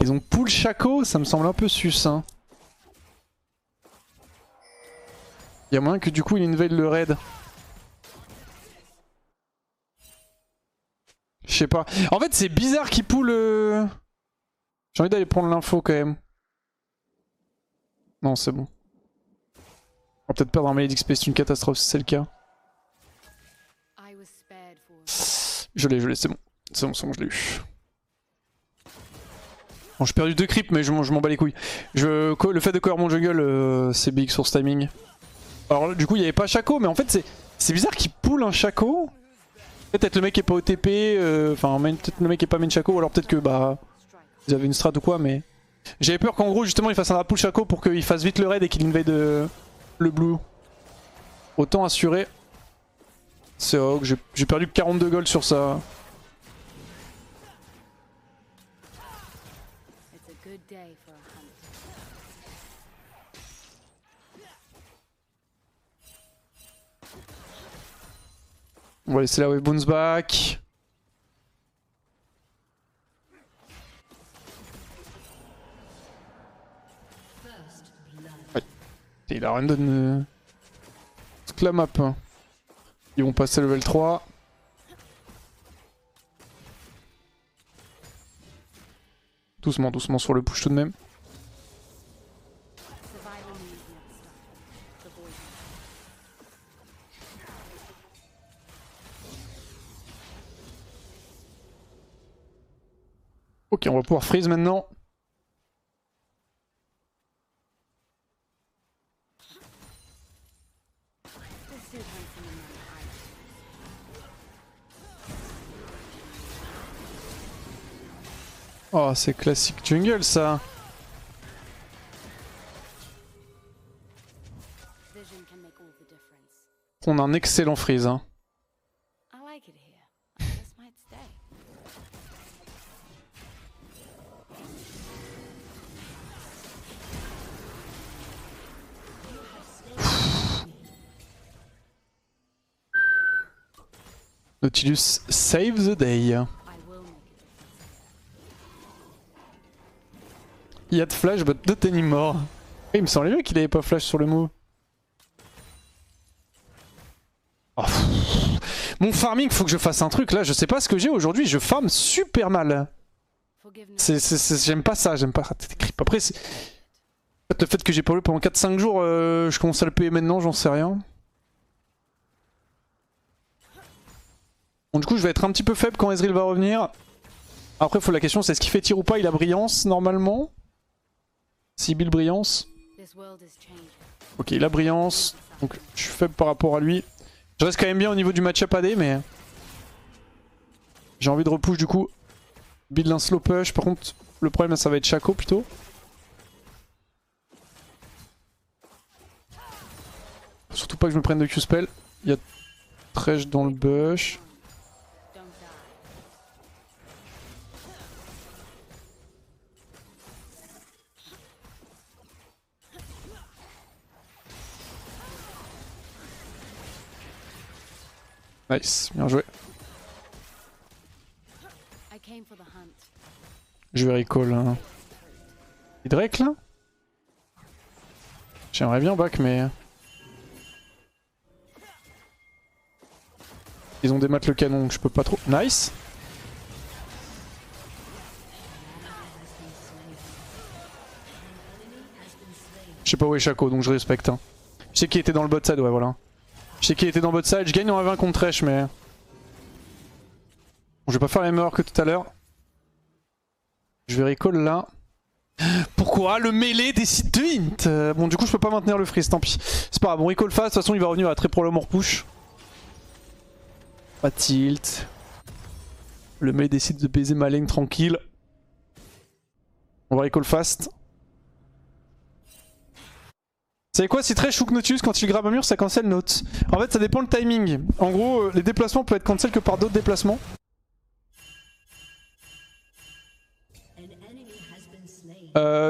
Ils ont pull Shaco, ça me semble un peu sus. Hein. Il y a moyen que du coup il invade le raid. Je sais pas. En fait c'est bizarre qu'il pull... J'ai envie d'aller prendre l'info quand même. Non c'est bon. On va peut-être perdre un melee d'XP, c'est une catastrophe si c'est le cas. Je l'ai, c'est bon. C'est bon, je l'ai eu. Bon, j'ai perdu 2 creeps, mais je m'en bats les couilles. Le fait de cover mon jungle, c'est big sur ce timing. Alors là, du coup, il n'y avait pas Shaco, mais en fait, c'est bizarre qu'il pull un Shaco. Peut-être le mec est pas OTP, enfin, peut-être le mec est pas main Shaco, ou alors peut-être que, bah, ils avaient une strat ou quoi, mais... J'avais peur qu'en gros, justement, il fasse un pull Shaco pour qu'il fasse vite le raid et qu'il invade le blue. Autant assurer. C'est Hog, j'ai perdu que 42 gold sur ça. On va laisser la wave bounce back. Ouais. Il a rien donné. Toute la map. Hein. Ils vont passer level 3. Doucement, doucement sur le push tout de même. Ok, on va pouvoir freeze maintenant. Oh, c'est classique jungle ça. On a un excellent freeze. Hein. Nautilus save the day. Il y a de flash, but not anymore. Il me semblait bien qu'il avait pas flash sur le move. Oh, mon farming, faut que je fasse un truc là. Je sais pas ce que j'ai aujourd'hui. Je farm super mal. J'aime pas ça. J'aime pas. Après, le fait que j'ai pas joué pendant 4-5 jours, je commence à le payer maintenant, j'en sais rien. Bon, du coup, je vais être un petit peu faible quand Ezreal va revenir. Après, la question, c'est est-ce qu'il fait tir ou pas? Il a brillance normalement. Si build brillance. Ok, il a brillance. Donc, je suis faible par rapport à lui. Je reste quand même bien au niveau du match-up AD, mais... J'ai envie de repush du coup. Build un slow push. Par contre, le problème, ça va être Shaco plutôt. Faut surtout pas que je me prenne de Q-spell. Il y a Thresh dans le bush. Nice, bien joué. Je vais recall. Hein. Il Drake là? J'aimerais bien back mais... Ils ont démat le canon donc je peux pas trop... Nice! Je sais pas où est Shaco donc je respecte. Hein. Je sais qu'il était dans le bot side, ouais voilà. Je sais qu'il était dans bot side, je gagne en 1v contre Thresh mais... Bon, je vais pas faire les mêmes erreurs que tout à l'heure. Je vais recall là. Pourquoi le mêlée décide de hint? Bon du coup je peux pas maintenir le freeze, tant pis. C'est pas grave, bon recall fast, de toute façon il va revenir à très probablement push. Pas tilt. Le mêlée décide de baiser ma lane tranquille. On va recall fast. Vous savez quoi, si Thresh hook Nautilus quand il grab un mur ça cancel note. En fait ça dépend le timing. En gros les déplacements peuvent être cancel que par d'autres déplacements.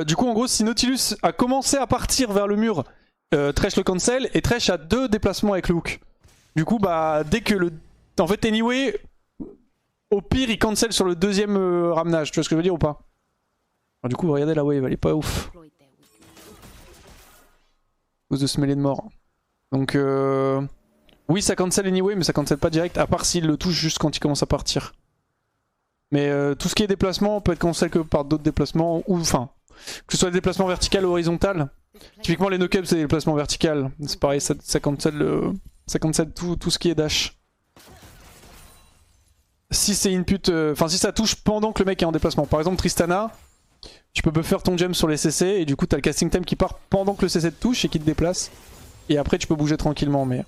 Du coup en gros si Nautilus a commencé à partir vers le mur, Thresh le cancel et Thresh a 2 déplacements avec le hook. Du coup bah dès que le... En fait anyway, au pire il cancel sur le deuxième ramenage, tu vois ce que je veux dire ou pas? Alors, du coup, regardez la wave, elle est pas ouf. À cause de se mêler de mort. Donc oui, ça cancel anyway, mais ça cancel pas direct, à part s'il le touche juste quand il commence à partir. Mais tout ce qui est déplacement peut être cancel que par d'autres déplacements, ou enfin, que ce soit des déplacements verticaux ou horizontaux. Typiquement les no-cups c'est des déplacements verticaux, c'est pareil, ça cancel, tout ce qui est dash. Si c'est input, enfin si ça touche pendant que le mec est en déplacement. Par exemple Tristana, tu peux buffer ton gem sur les CC et du coup t'as le casting time qui part pendant que le CC te touche et qui te déplace. Et après tu peux bouger tranquillement, mais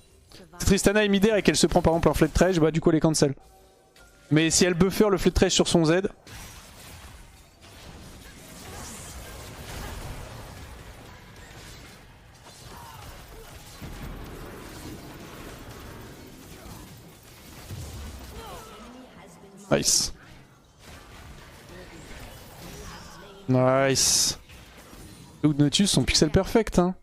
si Tristana est mid-air et qu'elle se prend par exemple un Fled Trash, bah du coup elle est cancel. Mais si elle buffer le Fled Trash sur son Z... Nice. Nice. Le Nautilus sont pixel perfect hein.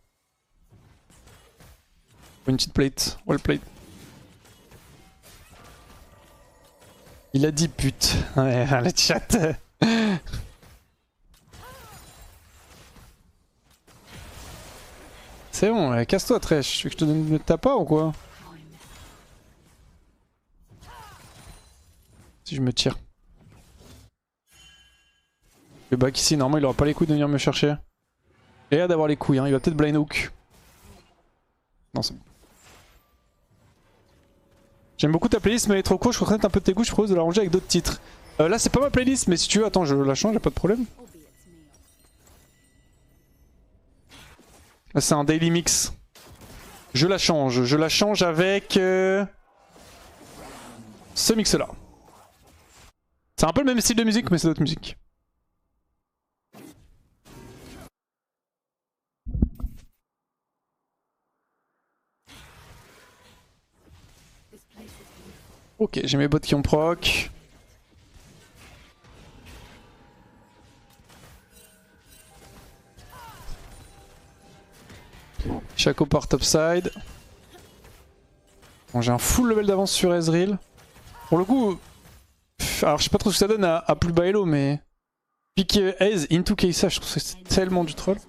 Une petite plate, well played. Il a dit pute. Ouais, le chat. C'est bon, casse-toi Tresh. Tu veux que je te donne le tapa ou quoi? Si je me tire. Le back ici, normalement il aura pas les couilles de venir me chercher. Il a l'air d'avoir les couilles, hein. Il va peut-être blind hook. Non, c'est bon. J'aime beaucoup ta playlist, mais elle est trop cool. Je reconnais un peu de tes goûts. Je propose de la ranger avec d'autres titres. Là, c'est pas ma playlist, mais si tu veux, attends, je la change, y'a pas de problème. Là, c'est un daily mix. Je la change avec ce mix là. C'est un peu le même style de musique, mais c'est d'autres musiques. Ok, j'ai mes bots qui ont proc. Shaco part topside. Bon, j'ai un full level d'avance sur Ezreal. Pour le coup, alors je sais pas trop ce que ça donne à plus bas elo, mais pick Ez into Keisa, je trouve que c'est tellement du troll.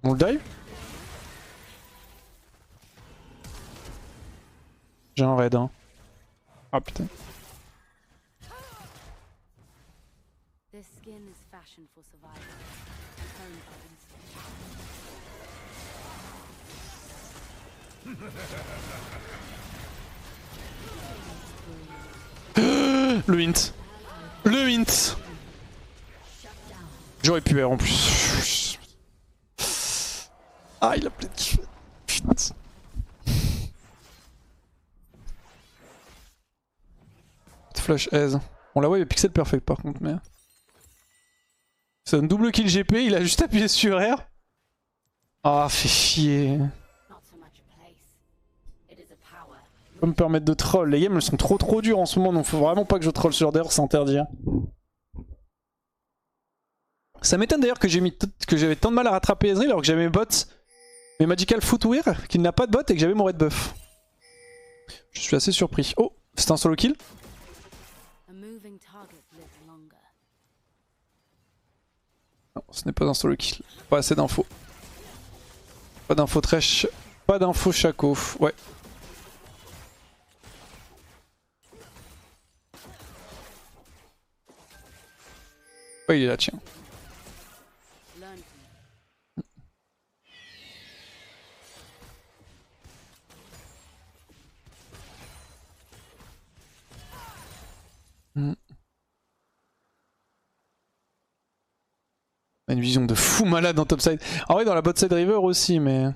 On le dive. J'ai un raid hein. Ah putain. Le hint. Le hint. J'aurais pu R en plus. Ah, il a plein de kiff. Putain. Flash aise. On la voit, il y a pixel perfect par contre, mais... C'est un double kill GP, il a juste appuyé sur R. Ah, fait chier. Je peux me permettre de troll. Les games elles sont trop dures en ce moment, donc faut vraiment pas que je troll sur d'ailleurs, c'est interdit. Ça m'étonne d'ailleurs que j'avais tant de mal à rattraper Ezreal alors que j'avais mes bots, mes Magical Footwear, qui n'a pas de bot et que j'avais mon red buff. Je suis assez surpris. Oh, c'est un solo kill. Non, ce n'est pas un solo kill. Pas assez d'infos. Pas d'infos Tresh. Pas d'infos Shaco. Ouais. Ouais, il est là, tiens. Une vision de fou malade en topside. En vrai, dans la botside river aussi, mais...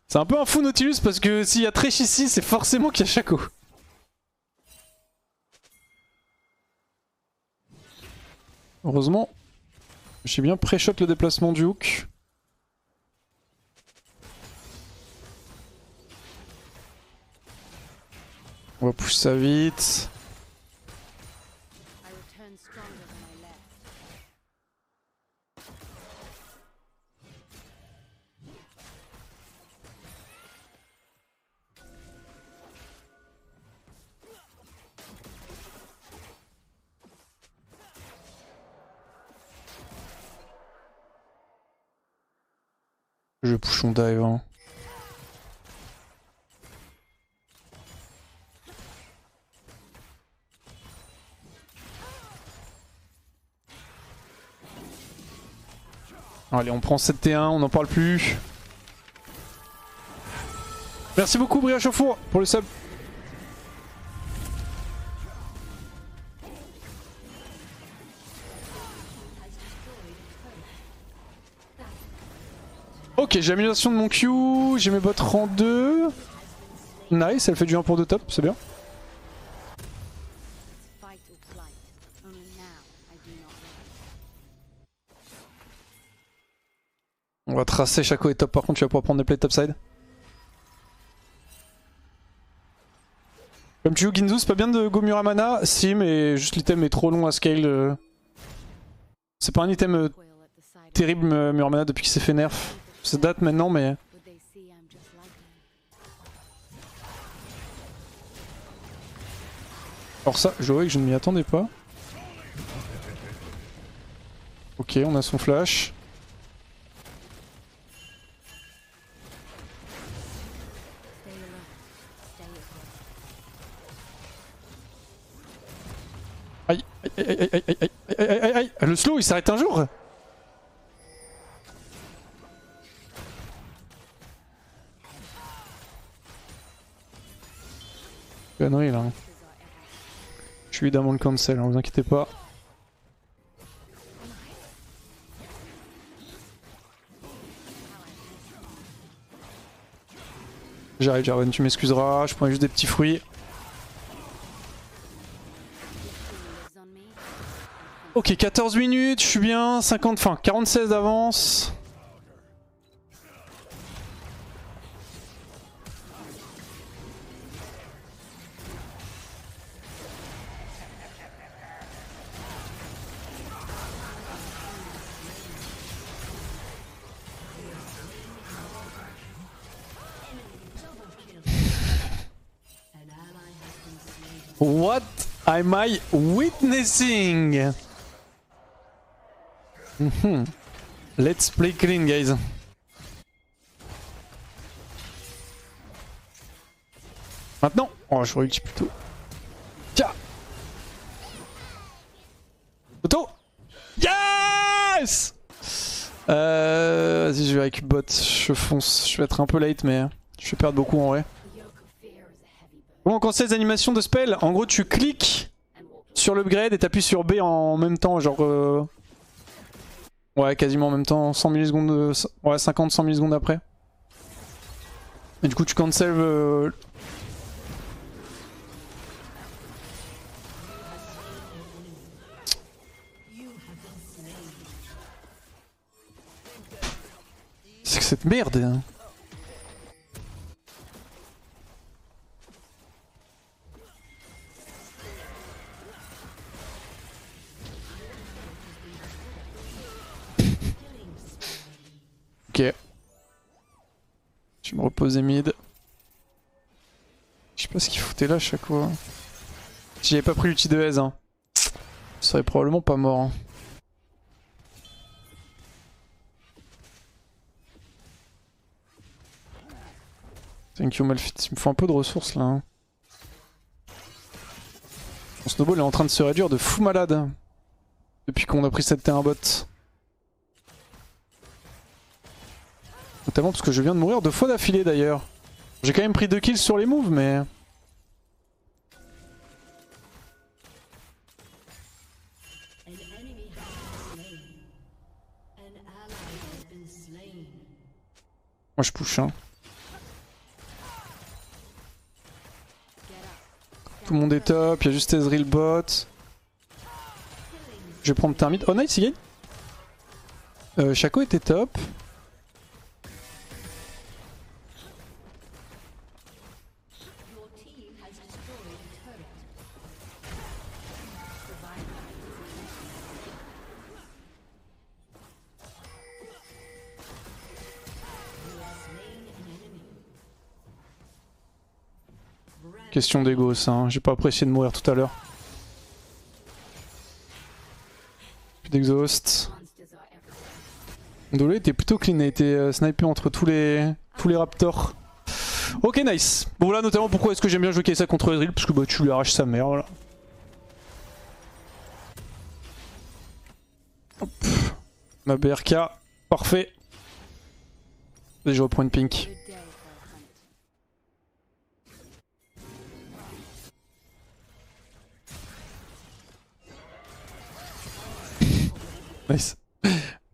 C'est un peu un fou Nautilus parce que s'il y a Thresh ici, c'est forcément qu'il y a Shaco. Heureusement, j'ai bien pré-shot le déplacement du hook. On va push ça vite. Je vais push on dive. Hein. Allez, on prend 7T1, on n'en parle plus. Merci beaucoup Brioche au four pour le sub. Ok, j'ai l'amélioration de mon Q, j'ai mes bots rang 2. Nice, elle fait du 1 pour 2 top, c'est bien. On va tracer Shaco et top, par contre tu vas pouvoir prendre des plays topside. Comme tu joues Ginzu, c'est pas bien de go Muramana? Si, mais juste l'item est trop long à scale. C'est pas un item terrible Muramana depuis qu'il s'est fait nerf. Ça date maintenant, mais... Alors ça, je vois que je ne m'y attendais pas. Ok, on a son flash. Aïe, aïe, aïe, aïe, aïe, aïe, aïe, aïe, aïe. Le slow il s'arrête un jour. Connerie là. Je suis évidemment le cancel, hein, vous inquiétez pas. J'arrive Jarvan, tu m'excuseras, je prends juste des petits fruits. Ok, 14 minutes, je suis bien, 50, enfin 46 d'avance. What am I witnessing? Let's play clean, guys. Maintenant? Oh, je ulti plutôt. Tiens! Auto! Yes! Vas-y, je vais avec bot. Je fonce. Je vais être un peu late, mais je vais perdre beaucoup en vrai. Comment on conseille les animations de spell? En gros, tu cliques sur l'upgrade et t'appuies sur B en même temps, genre... Ouais, quasiment en même temps, 100 millisecondes, ouais, 50-100 millisecondes après. Et du coup, tu cancel... C'est que cette merde, hein. Ok. Je vais me reposer mid. Je sais pas ce qu'il foutait là à chaque fois. Si j'avais pas pris l'ulti de Hez, hein, je serais probablement pas mort. Hein. Thank you Malphite, il me faut un peu de ressources là. Hein. Mon snowball est en train de se réduire de fou malade. Depuis qu'on a pris cette T1 bot. Notamment parce que je viens de mourir 2 fois d'affilée d'ailleurs. J'ai quand même pris 2 kills sur les moves mais... Moi je push hein. Tout le monde est top, il y a juste Ezreal bot. Je vais prendre Termite. Oh nice, il gagne. Shaco était top. Question d'ego ça, hein. J'ai pas apprécié de mourir tout à l'heure. Plus d'exhaust. Dolo était plutôt clean, il a été snipé entre tous les raptors. Ok, nice. Bon là notamment pourquoi est-ce que j'aime bien jouer ça contre Ezreal, parce que bah tu lui arraches sa mère, voilà. Hop. Ma BRK, parfait. Déjà au point de pink. Nice.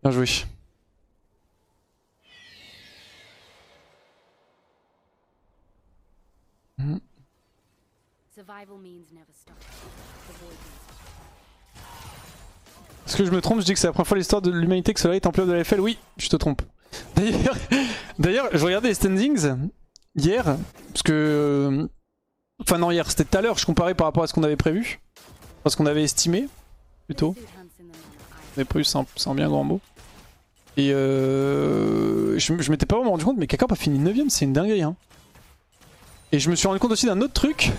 Bien joué. Est-ce que je me trompe? Je dis que c'est la première fois l'histoire de l'humanité que cela est en période de la FL. Oui, je te trompe. D'ailleurs, je regardais les standings hier, parce que... Enfin non, hier, c'était tout à l'heure, je comparais par rapport à ce qu'on avait prévu. Enfin, ce qu'on avait estimé, plutôt. Mais prévu, c'est un bien grand mot. Et je m'étais pas vraiment rendu compte, mais Kaka a pas fini 9ème, c'est une dinguerie. Hein. Et je me suis rendu compte aussi d'un autre truc,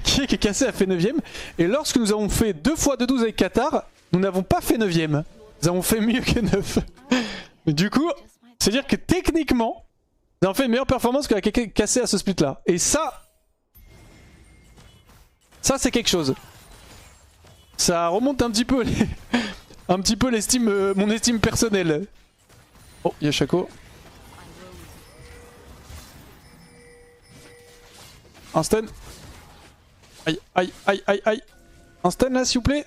qui est que Cassé a fait 9ème. Et lorsque nous avons fait 2 fois 2-12 avec Qatar, nous n'avons pas fait 9ème. Nous avons fait mieux que 9. Du coup, c'est-à-dire que techniquement, nous avons fait une meilleure performance que la Cassé à ce split là. Et ça c'est quelque chose. Ça remonte un petit peu l'estime, mon estime personnelle. Oh, il y a Shaco. Un stun. Aïe, aïe, aïe, aïe, aïe. Un stun là, s'il vous plaît.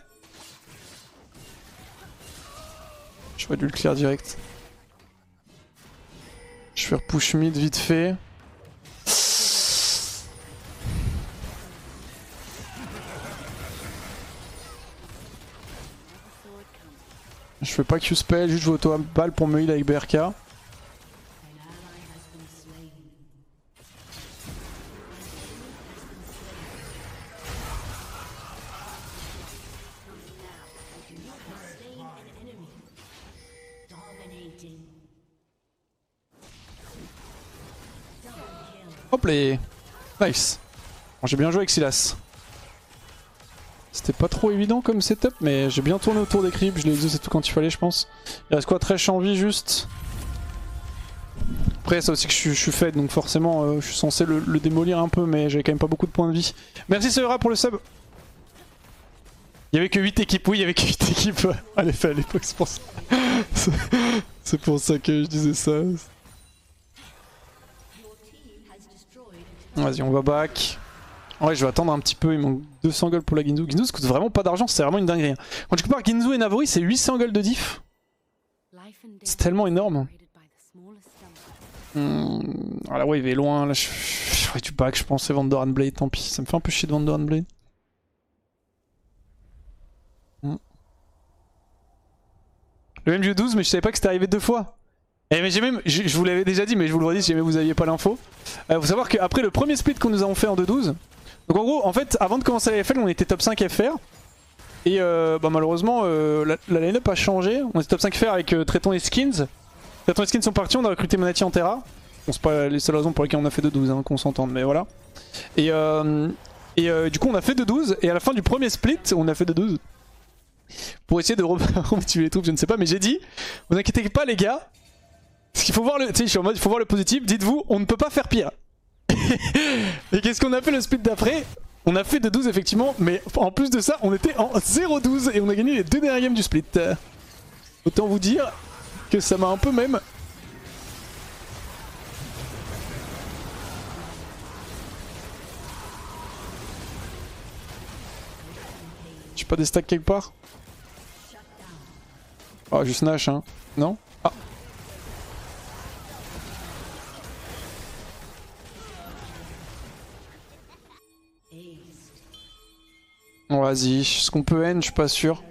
J'aurais dû le clear direct. Je vais repush mid vite fait. Je fais pas Q-spell, juste je vais auto-balle pour me heal avec BRK. Hop les... Nice. Bon, j'ai bien joué avec Sylas. C'était pas trop évident comme setup, mais j'ai bien tourné autour des creeps, je l'ai exaucé tout quand il fallait, je pense. Il reste quoi, Thresh en vie juste. Après, ça aussi que je suis fed, donc forcément, je suis censé le démolir un peu, mais j'avais quand même pas beaucoup de points de vie. Merci Seura pour le sub. Il y avait que 8 équipes, oui, il y avait que 8 équipes à l'époque, c'est pour ça. C'est pour ça que je disais ça. Vas-y, on va back. Ouais, je vais attendre un petit peu, il manque 200 gold pour la Ginzu. Ginzu ça coûte vraiment pas d'argent, c'est vraiment une dinguerie. Hein. Quand tu compares Ginzu et Navori, c'est 800 gold de diff. C'est tellement énorme. Ah la wave est loin, là je ferais du back, je pense, c'est Vandoran Blade, tant pis. Ça me fait un peu chier de Vandoran Blade. Le même jeu 12, mais je savais pas que c'était arrivé 2 fois. Et mais j'ai même, je vous l'avais déjà dit, mais je vous le redis si jamais vous aviez pas l'info. Faut savoir qu'après le premier split que nous avons fait en 2-12, donc en gros, en fait, avant de commencer la FL, on était top 5 FR. Et bah, malheureusement, la line-up a changé. On était top 5 FR avec Tréton et Skins. Tréton et Skins sont partis, on a recruté Monati en Terra. Bon, c'est pas les seules raisons pour lesquelles on a fait 2-12, hein, qu'on s'entende, mais voilà. Et du coup, on a fait 2-12. Et à la fin du premier split, on a fait 2-12. Pour essayer de remotiver les troupes, je ne sais pas, mais j'ai dit, vous inquiétez pas les gars. Parce qu'il faut voir le, tu sais, je suis en mode, il faut voir le positif. Dites-vous, on ne peut pas faire pire. Et qu'est-ce qu'on a fait le split d'après? On a fait de 12 effectivement, mais en plus de ça, on était en 0-12 et on a gagné les 2 derniers games du split. Autant vous dire que ça m'a un peu même... J'ai pas des stacks quelque part? Ah, juste Nash, hein. Non? Ah. Bon, vas-y. Est-ce qu'on peut end? Je suis pas sûr.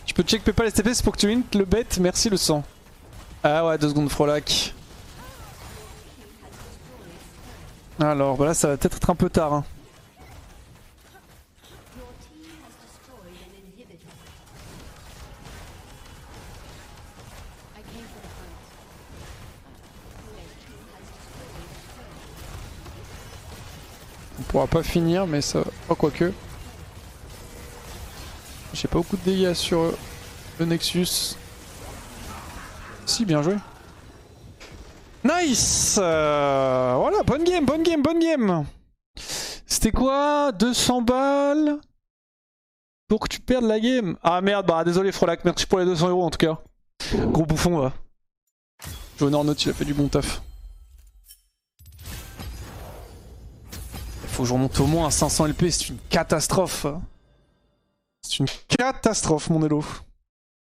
Tu peux check PayPal STP, c'est pour que tu int le bet. Merci le sang. Ah ouais, 2 secondes Frolac. Alors, bah là, ça va peut-être être un peu tard. Hein. On pourra pas finir, mais ça... Oh, quoique. J'ai pas beaucoup de dégâts sur le Nexus. Si, bien joué. Nice. Voilà, bonne game, bonne game, bonne game. C'était quoi? 200 balles pour que tu perdes la game. Ah merde, bah désolé Frolac, merci pour les 200 € en tout cas. Gros bouffon va. J'honore Note, il a fait du bon taf. Faut que je remonte au moins à 500 LP, c'est une catastrophe. C'est une catastrophe mon elo.